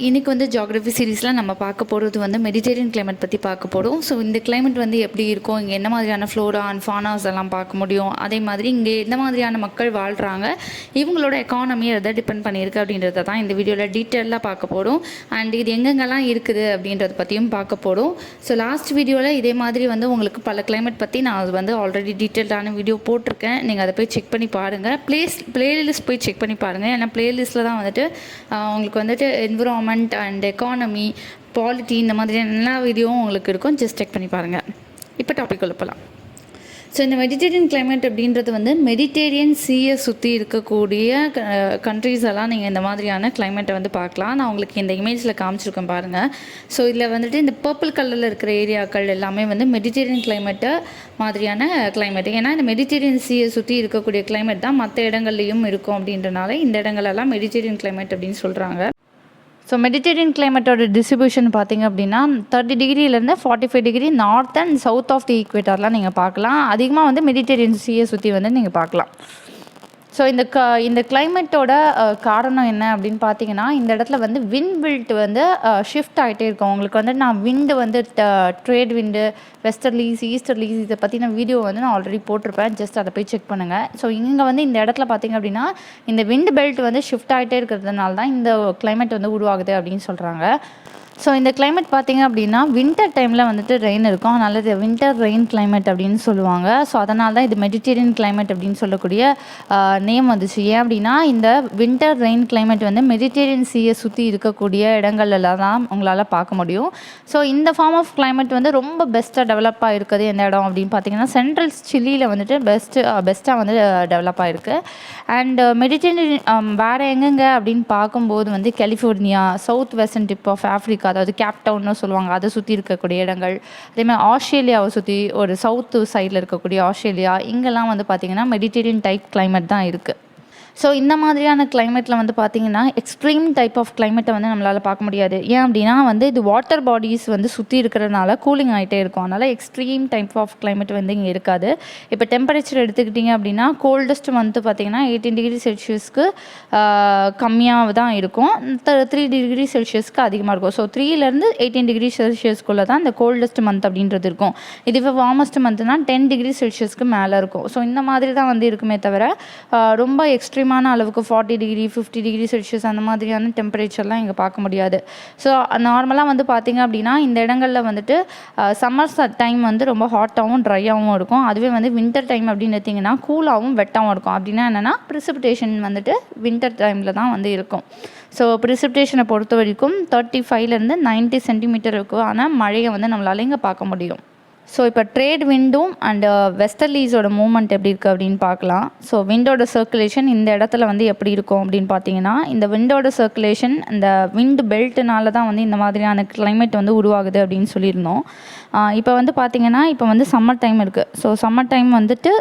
இன்றைக்கி வந்து ஜியோகிராஃபி சீரீஸில் நம்ம பார்க்க போகிறது வந்து மெடிட்டேரியன் கிளைமேட் பற்றி பார்க்க போகிறோம். ஸோ இந்த கிளைமேட் வந்து எப்படி இருக்கும், இங்கே என்ன மாதிரியான ஃப்ளோரா அண்ட் ஃபானாஸ் எல்லாம் பார்க்க முடியும், அதே மாதிரி இங்கே எந்த மாதிரியான மக்கள் வாழ்கிறாங்க, இவங்களோட எக்கானமி எதை டிபெண்ட் பண்ணியிருக்கு அப்படின்றத தான் இந்த வீடியோவில் டீட்டெயிலாக பார்க்க போகிறோம். அண்ட் இது எங்கெங்கெல்லாம் இருக்குது அப்படின்றத பற்றியும் பார்க்க போகிறோம். ஸோ லாஸ்ட் வீடியோவில் இதே மாதிரி வந்து உங்களுக்கு பல கிளைமேட் பற்றி நான் அது வந்து ஆல்ரெடி டீட்டெயில்டான வீடியோ போட்டிருக்கேன். நீங்கள் அதை போய் செக் பண்ணி பாருங்கள். பிளேலிஸ்ட் போய் செக் பண்ணி பாருங்கள். ஏன்னா பிளேலிஸ்ட்டில் தான் வந்துட்டு உங்களுக்கு வந்துட்டு என்விரான்மெண்ட் அண்ட் எக்கானமி, பாலிட்டி இந்த மாதிரியான எல்லா வீடியோவும் உங்களுக்கு இருக்கும். ஜஸ்ட் செக் பண்ணி பாருங்கள். இப்போ டாபிக் உள்ள போகலாம். ஸோ இந்த மெடிட்டேரியன் கிளைமேட் அப்படின்றது வந்து மெடிட்டேரியன் சீயை சுற்றி இருக்கக்கூடிய கண்ட்ரீஸ் எல்லாம் நீங்கள் இந்த மாதிரியான கிளைமேட்டை வந்து பார்க்கலாம். நான் உங்களுக்கு இந்த இமேஜில் காமிச்சிருக்கேன் பாருங்கள். ஸோ இதில் வந்துட்டு இந்த பர்பிள் கலரில் இருக்கிற ஏரியாக்கள் எல்லாமே வந்து மெடிட்டேரியன் கிளைமேட்டு மாதிரியான கிளைமேட்டு. ஏன்னா இந்த மெடிட்டேரியன் சீயை சுற்றி இருக்கக்கூடிய கிளைமேட் தான் மற்ற இடங்கள்லையும் இருக்கும். அப்படின்றனால இந்த இடங்களெல்லாம் மெடிட்டேரியன் கிளைமேட் அப்படின்னு சொல்கிறாங்க. ஸோ மெடிட்டேரியன் கிளைமேட்டோட டிஸ்ட்ரிபியூஷன் பார்த்திங்க அப்படின்னா 30 டிகிரிலேருந்து 45 degree north and south of the ஈக்வேட்டர்லாம் நீங்கள் பார்க்கலாம். அதிகமாக வந்து மெடிட்டேரியன் சீயை சுற்றி வந்து நீங்கள் பார்க்கலாம். ஸோ இந்த கிளைமேட்டோட காரணம் என்ன அப்படின்னு பார்த்தீங்கன்னா, இந்த இடத்துல வந்து விண்ட் பில்ட் வந்து ஷிஃப்ட் ஆகிட்டே இருக்கும். உங்களுக்கு வந்து நான் விண்டு வந்து ட்ரேட் விண்டு, வெஸ்டர்லீஸ், ஈஸ்டர்லீஸ் இதை பற்றின வீடியோ வந்து நான் ஆல்ரெடி போட்டிருப்பேன். ஜஸ்ட் அதை போய் செக் பண்ணுங்கள். ஸோ இங்கே வந்து இந்த இடத்துல பார்த்திங்க அப்படின்னா இந்த விண்ட் பெல்ட் வந்து ஷிஃப்ட் ஆகிட்டே இருக்கிறதுனால தான் இந்த கிளைமேட் வந்து உருவாகுது அப்படின்னு சொல்கிறாங்க. ஸோ இந்த கிளைமேட் பார்த்திங்க அப்படின்னா வின்டர் டைமில் வந்துட்டு ரெயின் இருக்கும். அதனால் இது வின்டர் ரெயின் கிளைமேட் அப்படின்னு சொல்லுவாங்க. ஸோ அதனால தான் இது மெடிட்டேரியன் கிளைமேட் அப்படின்னு சொல்லக்கூடிய நேம் வந்துச்சு. ஏன் அப்படின்னா இந்த வின்டர் ரெயின் கிளைமேட் வந்து மெடிட்டேரியன் சீயை சுற்றி இருக்கக்கூடிய இடங்கள்லாம் தான் உங்களால் பார்க்க முடியும். ஸோ இந்த ஃபார்ம் ஆஃப் கிளைமேட் வந்து ரொம்ப பெஸ்ட்டாக டெவலப் ஆகிருக்குது எந்த இடம் அப்படின்னு பார்த்தீங்கன்னா சென்ட்ரல் சிலியில் வந்துட்டு பெஸ்ட்டாக வந்து டெவலப் ஆகிருக்கு. அண்ட் மெடிட்டேரியன் வேறு எங்கெங்க அப்படின்னு பார்க்கும்போது வந்து California, south western tip of Africa, அதாவது கேப்டவுன்னு சொல்லுவாங்க, அதை சுற்றி இருக்கக்கூடிய இடங்கள், அதேமாதிரி ஆஸ்திரேலியாவை சுற்றி ஒரு சவுத்து சைடில் இருக்கக்கூடிய ஆஸ்திரேலியா, இங்கெல்லாம் வந்து பார்த்திங்கன்னா மெடிட்டேரியன் டைப் கிளைமேட் தான் இருக்குது. ஸோ இந்த மாதிரியான கிளைமேட்டில் வந்து பார்த்திங்கன்னா எக்ஸ்ட்ரீம் டைப் ஆஃப் கிளைமேட்டை வந்து நம்மளால் பார்க்க முடியாது. ஏன் அப்படின்னா வந்து இது வாட்டர் பாடிஸ் வந்து சுற்றி இருக்கிறதுனால கூலிங் ஆகிட்டே இருக்கும். அதனால் எக்ஸ்ட்ரீம் டைப் ஆஃப் கிளைமேட் வந்து இங்கே இருக்காது. இப்போ டெம்பரேச்சர் எடுத்துக்கிட்டிங்க அப்படின்னா கோல்டஸ்ட் மந்த்து பார்த்திங்கன்னா 18 டிகிரி செல்சியஸ்க்கு கம்மியாக தான் இருக்கும். 3 டிகிரி செல்சியஸ்க்கு அதிகமாக இருக்கும். ஸோ 3லேருந்து 18 டிகிரி செல்சியஸ்க்குள்ளே தான் இந்த கோல்டஸ்ட் மந்த் அப்படின்றது இருக்கும். இதுவே வார்மஸ்ட் மந்த்னா 10 டிகிரி செல்சியஸ்க்கு மேலே இருக்கும். ஸோ இந்த மாதிரி தான் வந்து இருக்குமே தவிர ரொம்ப எக்ஸ்ட்ரீமான அளவுக்கு 40 டிகிரி 50 டிகிரி செல்சியஸ் அந்த மாதிரியான டெம்பரேச்சர்லாம் இங்கே பார்க்க முடியாது. ஸோ நார்மலாக வந்து பார்த்திங்க அப்படின்னா இந்த இடங்களில் வந்துட்டு சம்மர் டைம் வந்து ரொம்ப ஹாட்டாகவும் ட்ரையாகவும் இருக்கும். அதுவே வந்து வின்டர் டைம் அப்படின்னு எடுத்திங்கன்னா கூலாகவும் வெட்டாகவும் இருக்கும். அப்படின்னா என்னென்னா ப்ரிசிபிடேஷன் வந்துட்டு வின்டர் டைமில் தான் வந்து இருக்கும். ஸோ ப்ரிசிபிடேஷனை பொறுத்த வரைக்கும் 35லேருந்து 90 சென்டிமீட்டர் இருக்கும். ஆனால் மழையை வந்து நம்மளால் இங்கே பார்க்க முடியும். ஸோ இப்போ ட்ரேட் விண்டும் அண்ட் வெஸ்டர்லீஸோட மூவ்மெண்ட் எப்படி இருக்குது அப்படின்னு பார்க்கலாம். ஸோ விண்டோட சர்க்குலேஷன் இந்த இடத்துல வந்து எப்படி இருக்கும் அப்படின்னு பார்த்தீங்கன்னா, இந்த விண்டோட சர்க்குலேஷன் இந்த விண்ட் பெல்ட்னால தான் வந்து இந்த மாதிரியான கிளைமேட் வந்து உருவாகுது அப்படின்னு சொல்லியிருந்தோம். இப்போ வந்து பார்த்திங்கன்னா இப்போ வந்து சம்மர் டைம் இருக்குது. ஸோ சம்மர் டைம் வந்துட்டு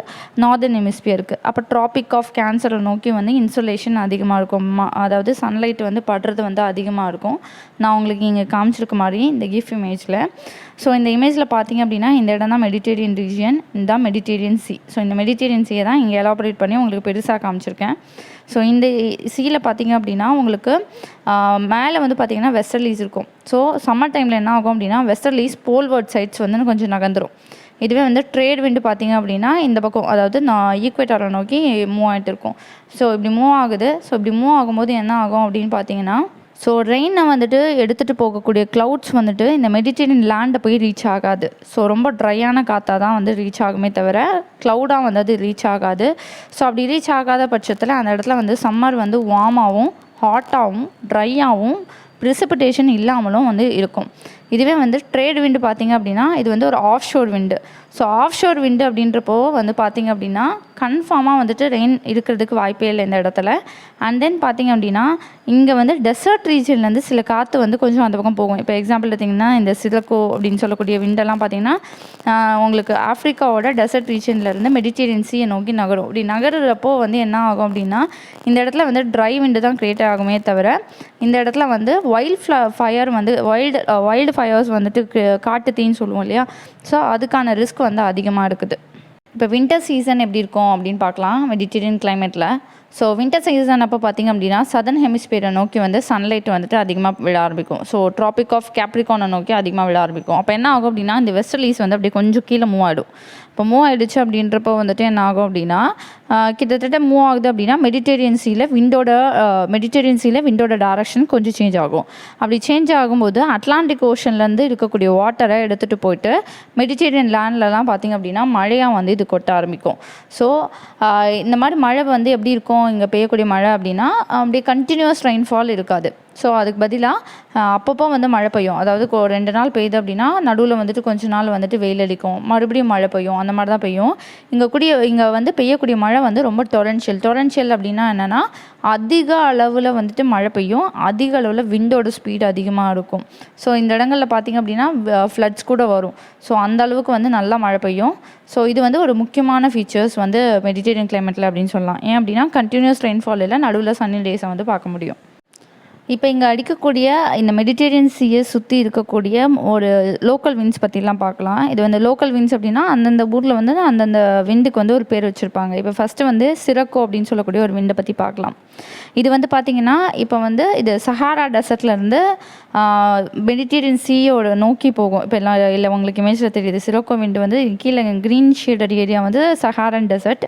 நார்தர்ன் ஹெமிஸ்பியருக்கு, அப்போ ட்ராபிக் ஆஃப் கேன்சரை நோக்கி வந்து இன்சுலேஷன் அதிகமாக இருக்கும். அதாவது சன்லைட் வந்து படுறது வந்து அதிகமாக இருக்கும். நான் உங்களுக்கு இங்கே காமிச்சிருக்க மாதிரி இந்த கிஃப் இமேஜில். ஸோ இந்த இமேஜில் பார்த்திங்க அப்படின்னா இந்த இடம் தான் மெடிட்டேரியன் ரீஜியன், இந்த மெடிட்டேரியன் சீ. ஸோ இந்த மெடிட்டேரியன் சீயை தான் இங்கே எலாபரேட் பண்ணி உங்களுக்கு பெருசாக காமிச்சிருக்கேன். ஸோ இந்த சீயில் பார்த்திங்க அப்படின்னா உங்களுக்கு மேலே வந்து பார்த்திங்கன்னா வெஸ்டர்லீஸ் இருக்கும். ஸோ சம்மர் டைமில் என்ன ஆகும் அப்படின்னா வெஸ்டர்லீஸ் போல்வர்ட் சைட்ஸ் வந்து கொஞ்சம் நகர்ந்துடும். இதுவே வந்து ட்ரேட் விண்டு பார்த்திங்க அப்படின்னா இந்த பக்கம், அதாவது ஈக்வேட்டரை நோக்கி மூவ் ஆகிட்டு இருக்கும். ஸோ இப்படி மூவ் ஆகுது. ஸோ இப்படி மூவ் ஆகும்போது என்ன ஆகும் அப்படின்னு பார்த்தீங்கன்னா, ஸோ ரெயினை வந்துட்டு எடுத்துகிட்டு போகக்கூடிய க்ளவுட்ஸ் வந்துட்டு இந்த மெடிட்டேரியன் லேண்டை போய் ரீச் ஆகாது. ஸோ ரொம்ப ட்ரையான காற்றாக தான் வந்து ரீச் ஆகுமே தவிர க்ளவுடாக வந்து அது ரீச் ஆகாது. ஸோ அப்படி ரீச் ஆகாத பட்சத்தில் அந்த இடத்துல வந்து சம்மர் வந்து வார்மாகவும் ஹாட்டாகவும் ட்ரையாகவும் ப்ரிசிபிடேஷன் இல்லாமலும் வந்து இருக்கும். இதுவே வந்து ட்ரேட் விண்டு பார்த்திங்க அப்படின்னா இது வந்து ஒரு of sure wind. So of sure விண்டு அப்படின்றப்போ வந்து பார்த்திங்க அப்படின்னா கன்ஃபார்மாக வந்துட்டு ரெயின் இருக்கிறதுக்கு வாய்ப்பே இல்லை இந்த இடத்துல. அண்ட் தென் பார்த்திங்க அப்படின்னா இங்கே வந்து டெசர்ட் ரீஜன்லேருந்து சில காற்று வந்து கொஞ்சம் அந்த பக்கம் போகும். இப்போ எக்ஸாம்பிள் பார்த்திங்கன்னா இந்த சிலக்கோ அப்படின்னு சொல்லக்கூடிய விண்டெல்லாம் பார்த்திங்கன்னா உங்களுக்கு ஆஃப்ரிக்காவோட டெசர்ட் ரீஜன்லேருந்து மெடிட்டேரியன் சீயை நோக்கி நகரும். இப்படி நகருறப்போ வந்து என்ன ஆகும் அப்படின்னா இந்த இடத்துல வந்து ட்ரை விண்டு தான் க்ரியேட் ஆகுமே தவிர இந்த இடத்துல வந்து ஃபயர் வந்து வைல்டு ஃபயர்ஸ் வந்துட்டு காட்டு தீன்னு சொல்லுவோம் இல்லையா. ஸோ அதுக்கான ரிஸ்க் வந்து அதிகமாக இருக்குது. இப்போ வின்டர் சீசன் எப்படி இருக்கும் அப்படின்னு பார்க்கலாம் மெடிட்டேரியன் கிளைமேட்டில். ஸோ வின்டர் சீசன் அப்போ பார்த்திங்க அப்படின்னா சதர்ன் ஹெமிஸ்பியரை நோக்கி வந்து சன்லைட் வந்துட்டு அதிகமாக விழ ஆரம்பிக்கும். ஸோ ட்ராபிக் ஆஃப் கேப்ரிகானை நோக்கி அதிகமாக விழ ஆரம்பிக்கும். அப்போ என்ன ஆகும் அப்படின்னா இந்த வெஸ்டர்லீஸ் வந்து அப்படியே கொஞ்சம் கீழே மூவ் ஆகிடும். இப்போ மூவ் ஆகிடுச்சு அப்படின்றப்போ வந்துட்டு என்ன ஆகும் அப்படின்னா கிட்டத்தட்ட மூவ் ஆகுது அப்படின்னா மெடிட்டேரியன் சீல விண்டோட டைரக்ஷன் கொஞ்சம் சேஞ்ச் ஆகும். அப்படி சேஞ்ச் ஆகும்போது அட்லாண்டிக் ஓஷன்லேருந்து இருக்கக்கூடிய வாட்டரை எடுத்துகிட்டு போயிட்டு மெடிட்டேரியன் லேண்ட்லலாம் பார்த்திங்க அப்படின்னா மழையாக வந்து இது கொட்ட ஆரம்பிக்கும். ஸோ இந்த மாதிரி மழை வந்து எப்படி இருக்கும் இங்கே பெய்யக்கூடிய மழை அப்படின்னா அப்படியே கண்டினியூஸ் ரெயின்ஃபால் இருக்காது. ஸோ அதுக்கு பதிலாக அப்பப்போ வந்து மழை பெய்யும். அதாவது 2 நாள் பெய்யுது அப்படின்னா நடுவில் வந்துட்டு கொஞ்ச நாள் வந்துட்டு வெயில் அடிக்கும், மறுபடியும் மழை பெய்யும், அந்த மாதிரி தான் பெய்யும். இங்கே வந்து பெய்யக்கூடிய மழை வந்து ரொம்ப டொரன்ஷியல் அப்படின்னா என்னென்னா அதிக அளவில் வந்துட்டு மழை பெய்யும், அதிக அளவில் விண்டோட ஸ்பீடு அதிகமாக இருக்கும். ஸோ இந்த இடங்களில் பார்த்திங்க அப்படின்னா ஃப்ளட்ஸ் கூட வரும். ஸோ அந்த அளவுக்கு வந்து நல்லா மழை பெய்யும். ஸோ இது வந்து ஒரு முக்கியமான ஃபீச்சர்ஸ் வந்து மெடிட்டேரியன் கிளைமேட்டில் அப்படின்னு சொல்லலாம். ஏன் அப்படின்னா கண்டினியூஸ் ரெயின்ஃபால் இல்லை, நடுவில் சன்னி டேஸை வந்து பார்க்க முடியும். இப்போ இங்கே அடிக்கக்கூடிய இந்த மெடிட்டேரியன் சீயை சுற்றி இருக்கக்கூடிய ஒரு லோக்கல் விண்ட்ஸ் பற்றிலாம் பார்க்கலாம். இது வந்து லோக்கல் விண்ட்ஸ் அப்படின்னா அந்தந்த ஊரில் வந்து அந்தந்த விண்டுக்கு வந்து ஒரு பேர் வச்சுருப்பாங்க. இப்போ ஃபஸ்ட்டு வந்து சிரக்கோ அப்படின்னு சொல்லக்கூடிய ஒரு விண்டை பற்றி பார்க்கலாம். இது வந்து பார்த்திங்கன்னா இப்போ வந்து இது சஹாரா டெசர்ட்லேருந்து மெடிட்டேரியன் சீயோட நோக்கி போகும். இப்போ இல்லை உங்களுக்கு இமேஜில் தெரியுது சிரக்கோ விண்டு வந்து கீழே க்ரீன் ஷேடட் ஏரியா வந்து சஹாரன் டெசர்ட்.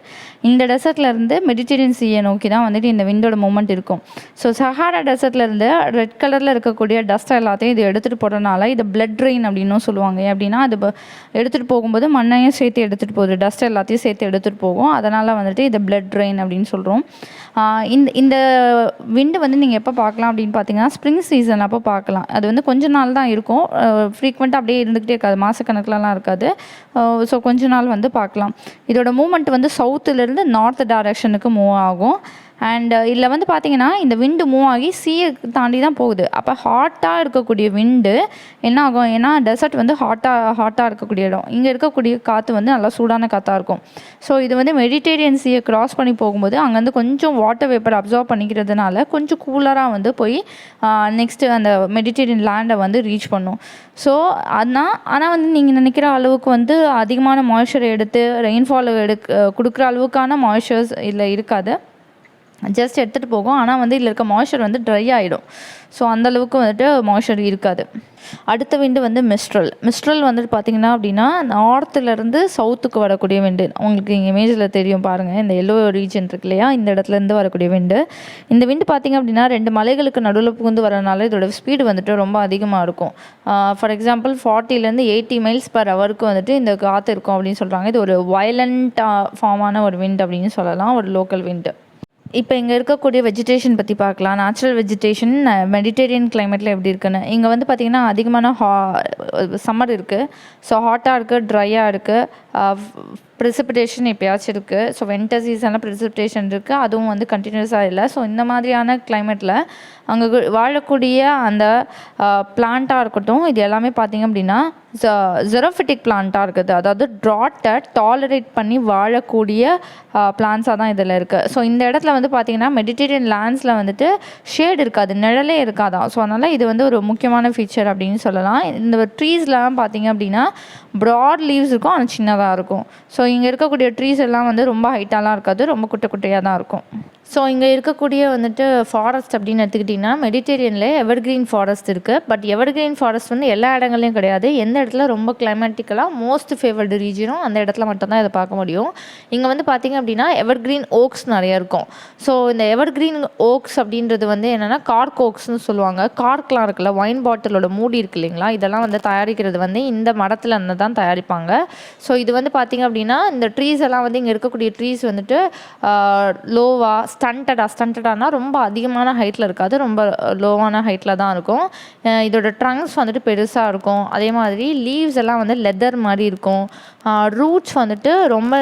இந்த டெசர்ட்லேருந்து மெடிட்டேரியன் சீயை நோக்கி தான் வந்துட்டு இந்த விண்டோட மூமெண்ட் இருக்கும். ஸோ சஹாரா டெசர்ட்லேருந்து ரெட் கலரில் இருக்கக்கூடிய டஸ்ட் எல்லாத்தையும் இது எடுத்துகிட்டு போகிறதுனால இதை பிளட் ட்ரெயின் அப்படின்னும் சொல்லுவாங்க. அப்படின்னா அது எடுத்துகிட்டு போகும்போது மண்ணையும் சேர்த்து எடுத்துகிட்டு போகுது, டஸ்ட் எல்லாத்தையும் சேர்த்து எடுத்துகிட்டு போகும். அதனால் வந்துட்டு இதை பிளட் ட்ரெயின் அப்படின்னு சொல்கிறோம். இந்த விண்டு வந்து நீங்கள் எப்போ பார்க்கலாம் அப்படின்னு பார்த்தீங்கன்னா ஸ்ப்ரிங் சீசன் அப்போ பார்க்கலாம். அது வந்து கொஞ்ச நாள் தான் இருக்கும், ஃப்ரீக்வெண்ட்டாக அப்படியே இருந்துக்கிட்டே இருக்காது, மாதக்கணக்கிலலாம் இருக்காது. ஸோ கொஞ்ச நாள் வந்து பார்க்கலாம். இதோட மூமெண்ட் வந்து சவுத்துலேருந்து நார்த் டைரக்ஷனுக்கு மூவ் ஆகும். அண்ட் இதில் வந்து பார்த்திங்கன்னா இந்த விண்டு மூவ் ஆகி சீயை தாண்டி தான் போகுது. அப்போ ஹாட்டாக இருக்கக்கூடிய விண்டு என்ன ஆகும், ஏன்னா டெசர்ட் வந்து ஹாட்டாக இருக்கக்கூடிய இடம், இங்கே இருக்கக்கூடிய காற்று வந்து நல்லா சூடான காற்றாக இருக்கும். ஸோ இது வந்து மெடிட்டேரியன் சீயை க்ராஸ் பண்ணி போகும்போது அங்கேருந்து கொஞ்சம் வாட்டர் வேப்பர் அப்சர்வ் பண்ணிக்கிறதுனால கொஞ்சம் கூலராக வந்து போய் நெக்ஸ்ட்டு அந்த மெடிட்டேரியன் லேண்டை வந்து ரீச் பண்ணும். ஸோ ஆனால் வந்து நீங்கள் நினைக்கிற அளவுக்கு வந்து அதிகமான மாய்ஸ்சரை எடுத்து ரெயின்ஃபால் கொடுக்குற அளவுக்கான மாய்ஸ்சர்ஸ் இதில் இருக்காது, ஜஸ்ட் எடுத்துகிட்டு போகும். ஆனால் வந்து இதில் இருக்க மாய்ஸ்சர் வந்து ட்ரை ஆகிடும். ஸோ அந்தளவுக்கு வந்துட்டு மாய்ஸ்சர் இருக்காது. அடுத்த விண்டு வந்து மிஸ்ட்ரல் வந்துட்டு பார்த்திங்கன்னா அப்படின்னா நார்த்துலேருந்து சவுத்துக்கு வரக்கூடிய விண்டு. உங்களுக்கு இங்கே இமேஜில் தெரியும் பாருங்கள், இந்த எல்லோ ரீஜன் இருக்கு இல்லையா, இந்த இடத்துலேருந்து வரக்கூடிய விண்டு. இந்த விண்டு பார்த்திங்க அப்படின்னா 2 மலைகளுக்கு நடுவில் புகுந்து வரனால இதோட ஸ்பீடு வந்துட்டு ரொம்ப அதிகமாக இருக்கும். ஃபார் எக்ஸாம்பிள் 40லேருந்து 80 mph வந்துட்டு இந்த காற்று இருக்கும் அப்படின்னு சொல்கிறாங்க. இது ஒரு வயலண்ட்டாக ஃபார்மான ஒரு விண்டு அப்படின்னு சொல்லலாம், ஒரு லோக்கல் விண்டு. இப்போ இங்கே இருக்கக்கூடிய வெஜிடேஷன் பற்றி பார்க்கலாம். நேச்சுரல் வெஜிடேஷன் மெடிட்டேரியன் கிளைமேட்டில் எப்படி இருக்குன்னு. இங்கே வந்து பார்த்திங்கன்னா அதிகமான சம்மர் இருக்குது. ஸோ ஹாட்டாக இருக்குது, ட்ரையாக இருக்குது, ப்ரிசிபிடேஷன் எப்போயாச்சும் இருக்குது. ஸோ வின்டர் சீசனில் ப்ரிசிபிடேஷன் இருக்குது, அதுவும் வந்து கண்டினியூஸாக இல்லை. ஸோ இந்த மாதிரியான கிளைமேட்டில் அங்கே வாழக்கூடிய அந்த பிளான்ட்டாக இருக்கட்டும், இது எல்லாமே பார்த்திங்க அப்படின்னா ஜெரோஃபிட்டிக் பிளான்ட்டாக இருக்குது. அதாவது ட்ராட்டை டாலரேட் பண்ணி வாழக்கூடிய பிளான்ஸாக தான் இதில் இருக்குது. ஸோ இந்த இடத்துல வந்து பார்த்திங்கன்னா மெடிட்டேரியன் லேண்ட்ஸில் வந்துட்டு ஷேடு இருக்காது, நிழலே இருக்காதான். ஸோ அதனால் இது வந்து ஒரு முக்கியமான ஃபீச்சர் அப்படின்னு சொல்லலாம். இந்த ட்ரீஸ்லாம் பார்த்திங்க அப்படின்னா ப்ராட் லீவ்ஸ் இருக்கும், ஆனால் சின்னதாக இருக்கும். ஸோ இங்கே இருக்கக்கூடிய ட்ரீஸ் எல்லாம் வந்து ரொம்ப ஹைட்டாலாம் இருக்காது, ரொம்ப குட்டையாக தான் இருக்கும். ஸோ இங்கே இருக்கக்கூடிய வந்துட்டு ஃபாரஸ்ட் அப்படின்னு எடுத்துக்கிட்டிங்கன்னா மெடிட்டேரியனில் எவர்கிரீன் ஃபாரஸ்ட் இருக்குது. பட் எவர்கிரீன் ஃபாரஸ்ட் வந்து எல்லா இடங்கள்லையும் கிடையாது. எந்த இடத்துல ரொம்ப கிளைமேட்டிக்கலாக மோஸ்ட் ஃபேவர்டு ரீஜனோ அந்த இடத்துல மட்டும்தான் இதை பார்க்க முடியும். இங்கே வந்து பார்த்திங்க அப்படின்னா எவர்கிரீன் ஓக்ஸ் நிறையா இருக்கும். ஸோ இந்த எவர்கிரீன் ஓக்ஸ் அப்படின்றது வந்து என்னென்னா கார்க் ஓக்ஸ்னு சொல்லுவாங்க. கார்க்லாம் இருக்குல்ல, ஒயின் பாட்டிலோட மூடி இருக்கு இல்லைங்களா, இதெல்லாம் வந்து தயாரிக்கிறது வந்து இந்த மரத்தில் இருந்து தான் தயாரிப்பாங்க. ஸோ இது வந்து பார்த்திங்க அப்படின்னா இந்த ட்ரீஸ் எல்லாம் வந்து இங்கே இருக்கக்கூடிய ட்ரீஸ் வந்துட்டு லோவாக ஸ்டண்டடானா ரொம்ப அதிகமான ஹைட்டில் இருக்காது, ரொம்ப லோவான ஹைட்டில் தான் இருக்கும். இதோட ட்ரங்க்ஸ் வந்துட்டு பெருசாக இருக்கும். அதே மாதிரி லீவ்ஸ் எல்லாம் வந்து லெதர் மாதிரி இருக்கும். ரூட்ஸ் வந்துட்டு ரொம்ப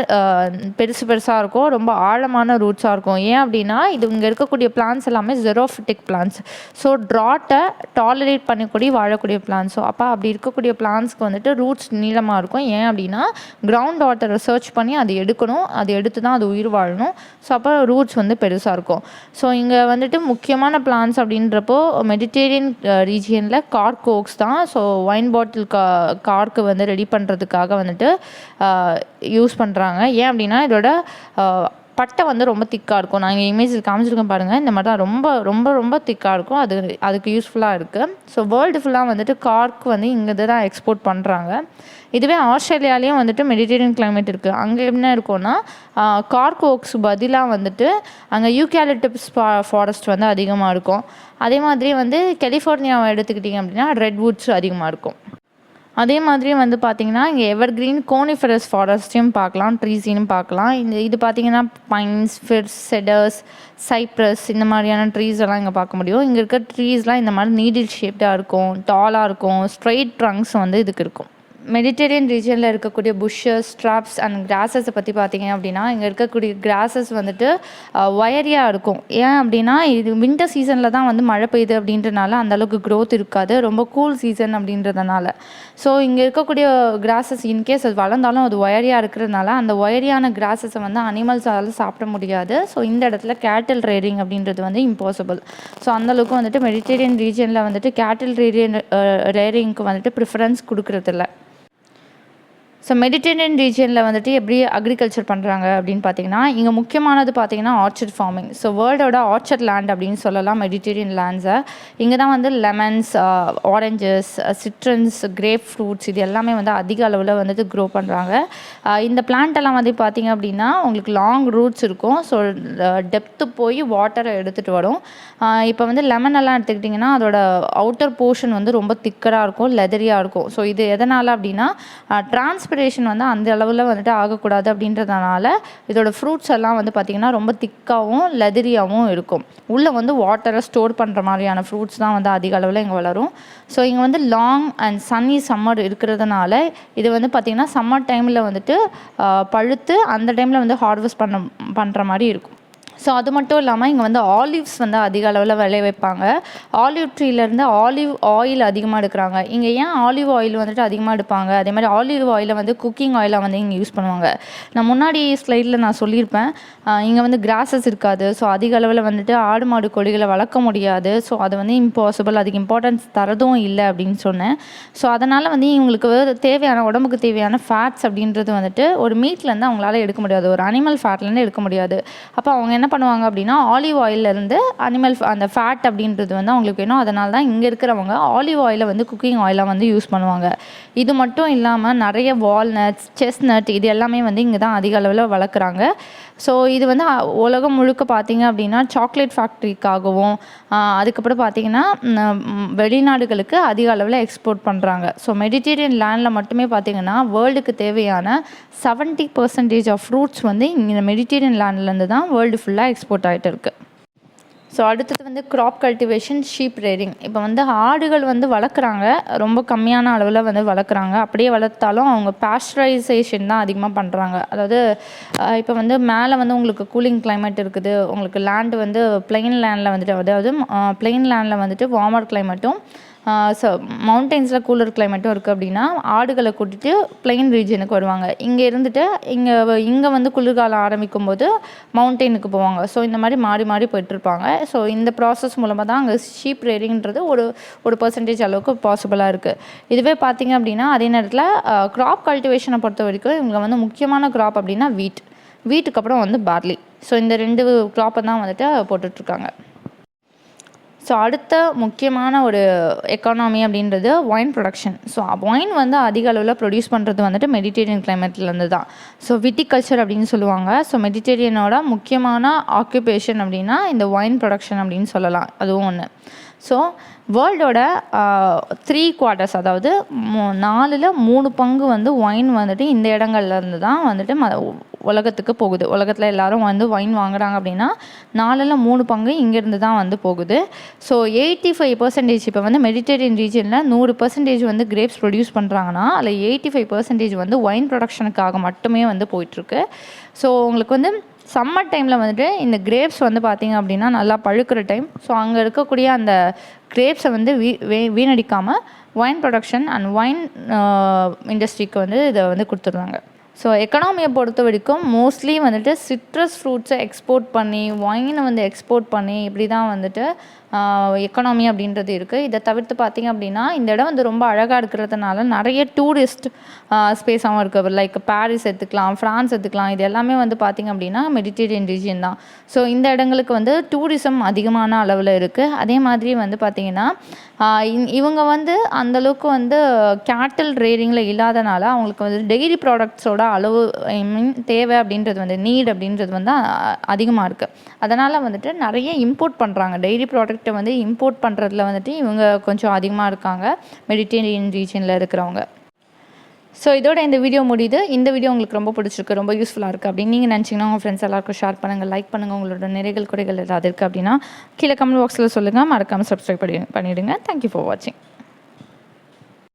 பெருசாக இருக்கும், ரொம்ப ஆழமான ரூட்ஸாக இருக்கும். ஏன் அப்படின்னா இது இங்கே இருக்கக்கூடிய பிளான்ஸ் எல்லாமே ஜெரோஃபிட்டிக் பிளான்ஸ். ஸோ ட்ராட்டை டாலரேட் பண்ணக்கூடிய வாழக்கூடிய பிளான்ஸ். ஸோ அப்படி இருக்கக்கூடிய பிளான்ஸ்க்கு வந்துட்டு ரூட்ஸ் நீளமாக இருக்கும். ஏன் அப்படின்னா கிரவுண்ட் வாட்டரை சர்ச் பண்ணி அது எடுக்கணும், அது எடுத்து தான் அது உயிர் வாழணும். ஸோ அப்போ ரூட்ஸ் வந்து பெருசாக இருக்கும். ஸோ இங்கே வந்துட்டு முக்கியமான பிளான்ஸ் அப்படின்றப்போ மெடிட்டேரியன் ரீஜியனில் கார்க் ஓக்ஸ் தான். ஸோ ஒயின் பாட்டில் கார்க்கு வந்து ரெடி பண்ணுறதுக்காக வந்துட்டு யூஸ் பண்ணுறாங்க. ஏன் அப்படின்னா இதோட பட்டை வந்து ரொம்ப திக்காக இருக்கும். நான் இங்கே இமேஜில் காமிச்சிருக்கேன் பாருங்கள். இந்த மாதிரி தான் ரொம்ப ரொம்ப ரொம்ப திக்காக இருக்கும். அதுக்கு யூஸ்ஃபுல்லாக இருக்குது. ஸோ வேர்ல்டு ஃபுல்லாக வந்துட்டு கார்க் வந்து இங்கே தான் எக்ஸ்போர்ட் பண்ணுறாங்க. இதுவே ஆஸ்திரேலியாலேயும் வந்துட்டு மெடிட்டேரியன் கிளைமேட் இருக்குது. அங்கே என்ன இருக்கும்னா கார்க் ஓக்ஸ் பதிலாக வந்துட்டு அங்கே யூகாலிப்டஸ் ஃபாரஸ்ட் வந்து அதிகமாக இருக்கும். அதே மாதிரி வந்து கலிஃபோர்னியாவை எடுத்துக்கிட்டிங்க அப்படின்னா ரெட்வுட்ஸ் அதிகமாக இருக்கும். அதே மாதிரி வந்து பார்த்திங்கன்னா இங்கே எவர்க்ரீன் கோனிஃபரஸ் ஃபாரஸ்ட்டையும் பார்க்கலாம், ட்ரீஸையும் பார்க்கலாம். இது பார்த்திங்கன்னா பைன்ஸ், ஃபிர்ஸ், செடர்ஸ், சைப்ரஸ் இந்த மாதிரியான ட்ரீஸ் எல்லாம் இங்கே பார்க்க முடியும். இங்கே இருக்க ட்ரீஸ்லாம் இந்த மாதிரி நீடில் ஷேப்டாக இருக்கும், டாலாக இருக்கும், ஸ்ட்ரெயிட் ட்ரங்க்ஸ் வந்து இதுக்கு இருக்கும். மெடிட்டேரியன் ரீஜனில் இருக்கக்கூடிய புஷ்ஷஸ், ஸ்ட்ராப்ஸ் அண்ட் கிராஸஸை பற்றி பார்த்திங்க அப்படின்னா இங்கே இருக்கக்கூடிய கிராஸஸ் வந்துட்டு ஒயரியாக இருக்கும். ஏன் அப்படின்னா இது வின்டர் சீசனில் தான் வந்து மழை பெய்யுது அப்படின்றனால அந்தளவுக்கு க்ரோத் இருக்காது, ரொம்ப கூல் சீசன் அப்படின்றதுனால. ஸோ இங்கே இருக்கக்கூடிய கிராஸஸ் இன்கேஸ் அது வளர்ந்தாலும் அது ஒயரியாக இருக்கிறதுனால அந்த ஒயரியான கிராஸஸை வந்து அனிமல்ஸால் சாப்பிட முடியாது. ஸோ இந்த இடத்துல கேட்டில் ரேரிங் அப்படின்றது வந்து இம்பாசிபிள். ஸோ அந்தளவுக்கு வந்துட்டு மெடிட்டேரியன் ரீஜனில் வந்துட்டு கேட்டில் ரேரிங்க்கு வந்துட்டு ப்ரிஃபரன்ஸ் கொடுக்குறதில்ல. ஸோ மெடிட்டேரியன் ரீஜனில் வந்துட்டு எப்படி அக்ரிகல்ச்சர் பண்ணுறாங்க அப்படின்னு பார்த்தீங்கன்னா இங்கே முக்கியமானது பார்த்தீங்கன்னா ஆர்ச்சர்ட் ஃபார்மிங். ஸோ வேர்ல்டோட ஆர்ச்சர்ட் லேண்ட் அப்படின்னு சொல்லலாம் மெடிட்டேரியன் லேண்ட்ஸை. இங்கே தான் வந்து lemons, oranges, citrons, grapefruits இது எல்லாமே வந்து அதிக அளவில் வந்துட்டு க்ரோ பண்ணுறாங்க. இந்த பிளான்ட்டெல்லாம் வந்து பார்த்திங்க அப்படின்னா உங்களுக்கு லாங் ரூட்ஸ் இருக்கும். ஸோ டெப்த்து போய் வாட்டரை எடுத்துகிட்டு வரும். இப்போ வந்து லெமன் எல்லாம் எடுத்துக்கிட்டிங்கன்னா அதோட அவுட்டர் போர்ஷன் வந்து ரொம்ப திக்கராக இருக்கும், லெதரியாக இருக்கும். ஸோ இது எதனால் அப்படின்னா டிரான்ஸ்பிரேஷன் வந்து அந்த அளவில் வந்துட்டு ஆகக்கூடாது அப்படின்றதுனால இதோட ஃப்ரூட்ஸ் எல்லாம் வந்து பார்த்திங்கன்னா ரொம்ப திக்காகவும் லெதரியாகவும் இருக்கும். உள்ளே வந்து வாட்டரை ஸ்டோர் பண்ணுற மாதிரியான ஃப்ரூட்ஸ் தான் வந்து அதிக அளவில் இங்கே வளரும். ஸோ இங்கே வந்து லாங் அண்ட் சன்னி சம்மர் இருக்கிறதுனால இது வந்து பார்த்திங்கன்னா சம்மர் டைமில் வந்துட்டு பழுத்து அந்த டைமில் வந்து ஹார்வெஸ்ட் பண்ணுற மாதிரி இருக்கும். ஸோ அது மட்டும் இல்லாமல் இங்கே வந்து ஆலிவ்ஸ் வந்து அதிக அளவில் விளைய வைப்பாங்க. ஆலிவ் ட்ரீலேருந்து ஆலிவ் ஆயில் அதிகமாக எடுக்கிறாங்க. இங்கே ஏன் ஆலிவ் ஆயில் வந்துட்டு அதிகமாக எடுப்பாங்க, அதே மாதிரி ஆலிவ் ஆயிலை வந்து குக்கிங் ஆயிலாக வந்து இங்கே யூஸ் பண்ணுவாங்க. நான் முன்னாடி ஸ்லைடில் நான் சொல்லியிருப்பேன் இங்கே வந்து கிராஸஸ் இருக்காது. ஸோ அதிக அளவில் வந்துட்டு ஆடு மாடு கொடிகளை வளர்க்க முடியாது. ஸோ அது வந்து இம்பாசிபிள், அதுக்கு இம்பார்ட்டன்ஸ் தரதும் இல்லை அப்படின்னு சொன்னேன். ஸோ அதனால் வந்து இவங்களுக்கு தேவையான உடம்புக்கு தேவையான ஃபேட்ஸ் அப்படின்றது வந்துட்டு ஒரு மீட்லேருந்து அவங்களால எடுக்க முடியாது, ஒரு அனிமல் ஃபேட்லேருந்து எடுக்க முடியாது. அப்போ அவங்க என்ன பண்ணுவாங்க அப்படின்னா ஆலிவ் ஆயிலேருந்து அந்த ஃபேட் அப்படின்றது வந்து அவங்களுக்கு வேணும். அதனால தான் இங்கே இருக்கிறவங்க ஆலிவ் ஆயிலை வந்து குக்கிங் ஆயிலாக வந்து யூஸ் பண்ணுவாங்க. இது மட்டும் இல்லாமல் நிறைய வால்நட்ஸ், செஸ்நட் இது எல்லாமே வந்து இங்கே தான் அதிக அளவில் வளர்க்குறாங்க. ஸோ இது வந்து உலகம் முழுக்க பார்த்திங்க அப்படின்னா சாக்லேட் ஃபேக்ட்ரிக்காகவும் அதுக்கப்புறம் பார்த்திங்கன்னா வெளிநாடுகளுக்கு அதிக அளவில் எக்ஸ்போர்ட் பண்ணுறாங்க. ஸோ மெடிட்டேரியன் லேண்டில் மட்டுமே பார்த்திங்கன்னா வேர்ல்டுக்கு தேவையான 70% ஆஃப் ஃப்ரூட்ஸ் வந்து இந்த மெடிட்டேரியன் லேண்ட்லேருந்து தான் வேர்ல்டு ஃபுல்லாக எக்ஸ்போர்ட் ஆகிட்டு இருக்குது. ஸோ அடுத்தது வந்து க்ராப் கல்டிவேஷன், ஷீப் ரேரிங். இப்போ வந்து ஆடுகள் வந்து வளர்க்குறாங்க, ரொம்ப கம்மியான அளவில் வந்து வளர்க்குறாங்க. அப்படியே வளர்த்தாலும் அவங்க பாஸ்டரைசேஷன் தான் அதிகமாக பண்ணுறாங்க. அதாவது இப்போ வந்து மேலே வந்து உங்களுக்கு கூலிங் கிளைமேட் இருக்குது, உங்களுக்கு லேண்டு வந்து பிளெயின் லேண்டில் வந்துட்டு அதாவது பிளெயின் லேண்டில் வந்துட்டு வார்மர் கிளைமேட்டும் ஸோ மவுண்டெயின்ஸில் கூலர் கிளைமேட்டும் இருக்குது அப்படின்னா ஆடுகளை கூட்டிகிட்டு பிளெயின் ரீஜனுக்கு வருவாங்க. இங்கே இருந்துட்டு இங்கே வந்து குளிர்காலம் ஆரம்பிக்கும் போது மவுண்டெயினுக்கு போவாங்க. ஸோ இந்த மாதிரி மாறி மாறி போய்ட்டுருப்பாங்க. ஸோ இந்த ப்ராசஸ் மூலமாக தான் அங்கே ஷீப் ரேரிங்கிறது ஒரு பர்சன்டேஜ் அளவுக்கு பாசிபிளாக இருக்குது. இதுவே பார்த்திங்க அப்படின்னா அதே நேரத்தில் க்ராப் கல்டிவேஷனை பொறுத்த வரைக்கும் இவங்க வந்து முக்கியமான க்ராப் அப்படின்னா வீட்டுக்கு அப்புறம் வந்து பார்லி. ஸோ இந்த 2 க்ராப்பை தான் வந்துட்டு போட்டுட்ருக்காங்க. ஸோ அடுத்த முக்கியமான ஒரு எக்கானமி அப்படின்றது ஒயின் ப்ரொடக்ஷன். ஸோ ஒயின் வந்து அதிக அளவில் ப்ரொடியூஸ் பண்ணுறது வந்துட்டு மெடிட்டேரியன் கிளைமேட்லேருந்து தான். ஸோ விட்டிகல்ச்சர் அப்படின்னு சொல்லுவாங்க. ஸோ மெடிட்டேரியனோட முக்கியமான ஆக்குபேஷன் அப்படின்னா இந்த ஒயின் ப்ரொடக்ஷன் அப்படின்னு சொல்லலாம், அதுவும் ஒன்று. ஸோ வேர்ல்டோட 3/4 அதாவது 4/3 பங்கு வந்து ஒயின் வந்துட்டு இந்த இடங்கள்லேருந்து தான் வந்துட்டு உலகத்துக்கு போகுது. உலகத்தில் எல்லோரும் வந்து ஒயின் வாங்குறாங்க அப்படின்னா 4/3 பங்கு இங்கேருந்து தான் வந்து போகுது. ஸோ 85% இப்போ வந்து மெடிட்டேரியன் ரீஜனில் 100% வந்து கிரேப்ஸ் ப்ரொடியூஸ் பண்ணுறாங்கன்னா அதில் 85% வந்து ஒயின் ப்ரொடக்ஷனுக்காக மட்டுமே வந்து போயிட்டுருக்கு. ஸோ உங்களுக்கு வந்து சம்மர் டைமில் வந்துட்டு இந்த கிரேப்ஸ் வந்து பார்த்திங்க அப்படின்னா நல்லா பழுக்கிற டைம். ஸோ அங்கே இருக்கக்கூடிய அந்த கிரேப்ஸை வந்து வீணடிக்காமல் ஒயின் ப்ரொடக்ஷன் அண்ட் ஒயின் இண்டஸ்ட்ரிக்கு வந்து இதை வந்து கொடுத்துட்றாங்க. ஸோ எக்கனாமியை பொறுத்த வரைக்கும் மோஸ்ட்லி வந்துட்டு சிட்ரஸ் ஃப்ரூட்ஸை எக்ஸ்போர்ட் பண்ணி ஒயினை வந்து எக்ஸ்போர்ட் பண்ணி இப்படி தான் வந்துட்டு எக்கனாமி அப்படின்றது இருக்குது. இதை தவிர்த்து பார்த்திங்க அப்படின்னா இந்த இடம் வந்து ரொம்ப அழகாக இருக்கிறதுனால நிறைய டூரிஸ்ட் ஸ்பேஸாகவும் இருக்குது. லைக் பாரிஸ் எடுத்துக்கலாம், ஃப்ரான்ஸ் எடுத்துக்கலாம். இது எல்லாமே வந்து பார்த்திங்க அப்படின்னா மெடிட்டரேனியன் ரீஜியன் தான். ஸோ இந்த இடங்களுக்கு வந்து டூரிசம் அதிகமான அளவில் இருக்குது. அதே மாதிரி வந்து பார்த்திங்கன்னா இவங்க வந்து அந்தளவுக்கு வந்து கேட்டில் ரேரிங்கில் இல்லாதனால அவங்களுக்கு வந்து டெய்ரி ப்ராடக்ட்ஸோட அளவு தேவை அப்படின்றது வந்து நீட் அப்படின்றது வந்து அதிகமாக இருக்குது. அதனால் வந்துட்டு நிறைய இம்போர்ட் பண்ணுறாங்க. டெய்ரி ப்ராடக்ட்டை வந்து இம்போர்ட் பண்ணுறதுல வந்துட்டு இவங்க கொஞ்சம் அதிகமாக இருக்காங்க மெடிட்டரேனியன் ரீஜனில் இருக்கிறவங்க. ஸோ இதோட இந்த வீடியோ முடியுது. இந்த வீடியோ உங்களுக்கு ரொம்ப பிடிச்சிருக்கு, ரொம்ப யூஸ்ஃபுல்லாக இருக்குது அப்படின்னு நீங்கள் நினச்சிங்கன்னா உங்கள் ஃப்ரெண்ட்ஸ் எல்லாருக்கும் ஷேர் பண்ணுங்கள், லைக் பண்ணுங்கள். உங்களோட நிறைகள் குறைகள் ஏதாவது இருக்குது அப்படின்னா கீழே கமெண்ட் பாக்ஸில் சொல்லுங்கள். மறக்காமல் சப்ஸ்கிரைப் பண்ணிவிடுங்க. தேங்க்யூ ஃபார் வாட்சிங்.